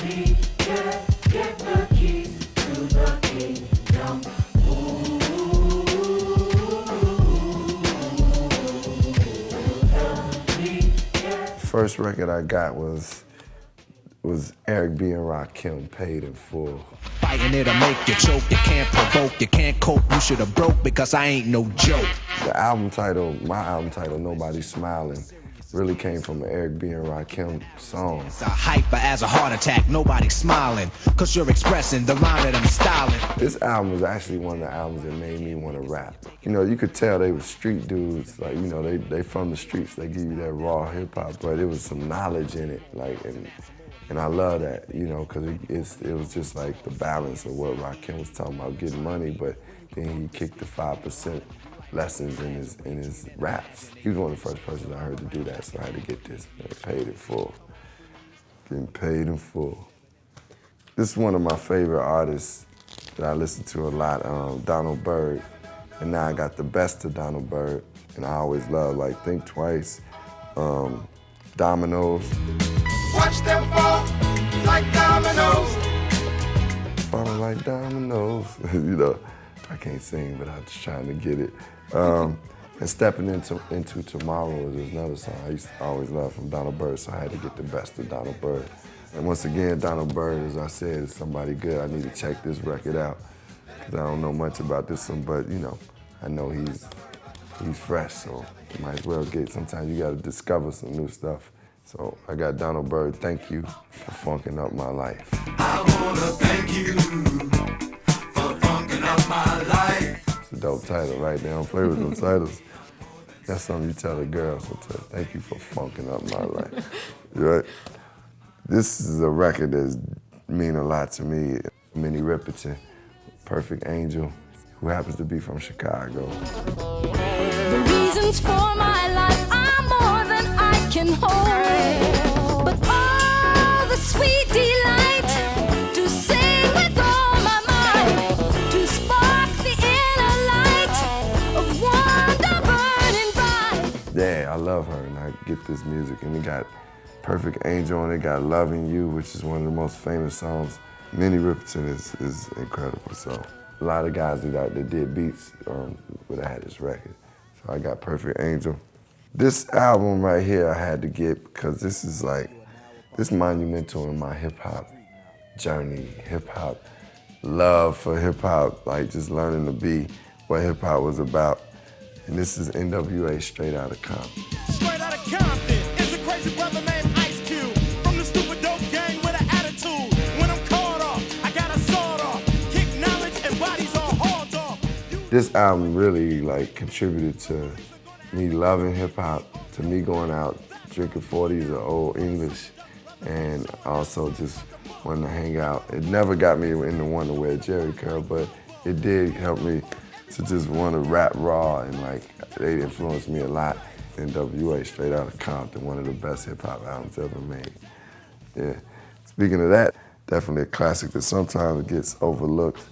Get the keys to the kingdom. First record I got was Eric B. and Rakim, Paid in Full. Fighting it'll make you choke, you can't provoke, you can't cope, you should have broke because I ain't no joke. The album title, my album title, Nobody's Smiling, really came from an Eric B. and Rakim song. It's a hyper as a heart attack, nobody's smiling, cause you're expressing the rhyme that I'm styling. This album was actually one of the albums that made me want to rap. You know, you could tell they were street dudes, like, you know, they from the streets, they give you that raw hip hop, but there was some knowledge in it, like, and I love that, you know, because it was just like the balance of what Rakim was talking about, getting money, but then he kicked the 5% lessons in his raps. He was one of the first persons I heard to do that, so I had to get this, man, Paid in Full. Getting paid in full. This is one of my favorite artists that I listen to a lot, Donald Byrd. And now I got the best of Donald Byrd, and I always love, like, Think Twice, Dominoes. Watch them fall like dominoes. Falling like dominoes. You know, I can't sing, but I'm just trying to get it. And Stepping into Tomorrow is another song I used to always love from Donald Byrd, so I had to get the best of Donald Byrd. And once again, Donald Byrd, as I said, is somebody good. I need to check this record out, because I don't know much about this one, but, you know, I know he's fresh, so you might as well get, sometimes you gotta discover some new stuff. So I got Donald Byrd, Thank You for Funking Up My Life. I wanna thank you for funking up my life. It's a dope title, right? They don't play with those titles. That's something you tell a girl, so thank you for funking up my life. Right? This is a record that means a lot to me. Minnie Riperton, Perfect Angel, who happens to be from Chicago. The reasons for my life are more than I can hold. But all the sweet delight to sing with all my might, to spark the inner light of wonder burning bright. Yeah, I love her, and I get this music, and it got Perfect Angel, and it got Loving You, which is one of the most famous songs. Minnie Riperton is incredible, so a lot of guys that did beats when I had this record. So I got Perfect Angel. This album right here I had to get because this is like, this monumental in my hip hop journey, hip hop love for hip hop, like just learning to be what hip hop was about. And this is NWA, Straight Outta Compton. Straight Outta Compton is a crazy brother named Ice Cube from the stupid dope gang with an attitude. When I'm caught off, I got a sword off, kick knowledge and bodies all hauled off. This album really like contributed to me loving hip hop, to me going out drinking 40s or Old English, and also just wanting to hang out. It never got me into wanting to wear Jerry curl, but it did help me to just want to rap raw, and like they influenced me a lot. NWA, Straight Outta Compton, one of the best hip hop albums ever made. Yeah. Speaking of that, definitely a classic that sometimes gets overlooked.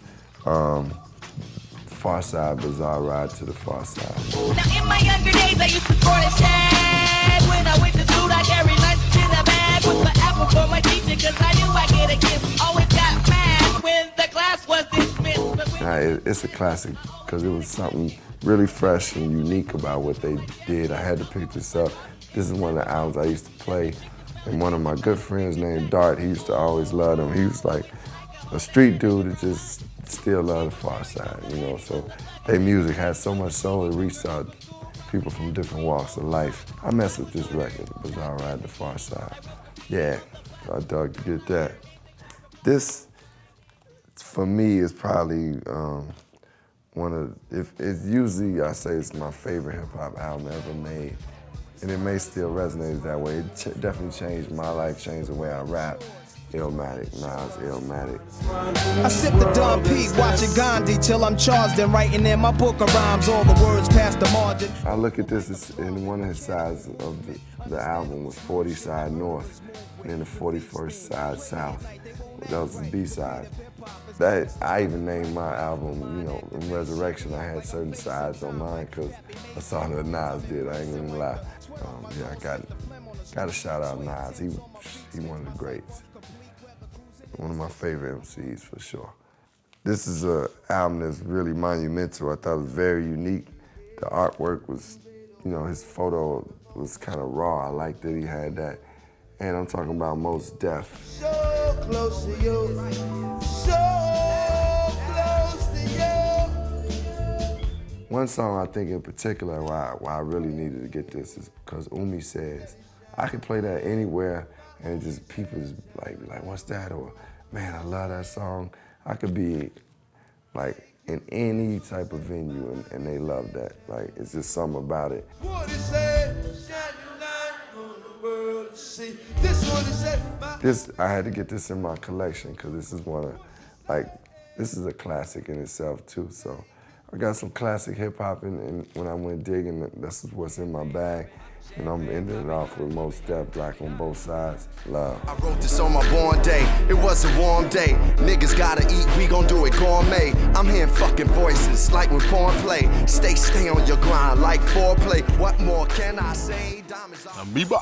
Pharcyde, Bizarre Ride to the Pharcyde. Now in my younger days I used to score a shag. When I went to school I carried lunch in a bag with my apple for my teacher, cause I knew I'd get a kiss. Always got mad when the class was dismissed. It's a classic because it was something really fresh and unique about what they did. I had to pick this up. This is one of the albums I used to play, and one of my good friends named Dart, he used to always love them. He was like a street dude that just still loved the Pharcyde, you know, so their music had so much soul, it reached out people from different walks of life. I messed with this record, Bizarre Ride to Pharcyde. Yeah, I dug to get that. This, for me, is probably one of, it's usually, I say it's my favorite hip hop album ever made. And it may still resonate that way. It definitely changed my life, changed the way I rap. Illmatic, Nas, Illmatic. I sip the Don P, watching Gandhi till I'm charged and writing in my book of rhymes, all the words past the margin. I look at this, and one of his sides of the album was 40 side north, and then the 41st side south. That was the B-side. That, I even named my album, you know, in Resurrection, I had certain sides on mine because I saw that Nas did, I ain't gonna lie. Yeah, I got to shout out Nas, he one of the greats. One of my favorite MCs for sure. This is an album that's really monumental. I thought it was very unique. The artwork was, you know, his photo was kind of raw. I liked that he had that. And I'm talking about Mos Def. So close to you, so close to you. One song I think in particular why I really needed to get this is because Umi says, I could play that anywhere and it just people just like, what's that? Or, man, I love that song. I could be like in any type of venue and they love that. Like, it's just something about it. What is that? Shining light on the world to see. This one is that. I had to get this in my collection because this is this is a classic in itself too. So I got some classic hip hop and when I went digging, this is what's in my bag. And I'm ending it off with Mos Def, Black on Both Sides, Love. I wrote this on my born day, it was a warm day. Niggas gotta eat, we gon' do it gourmet. I'm hearing fucking voices, like when porn play. Stay on your grind, like foreplay. What more can I say? Diamonds Amoeba.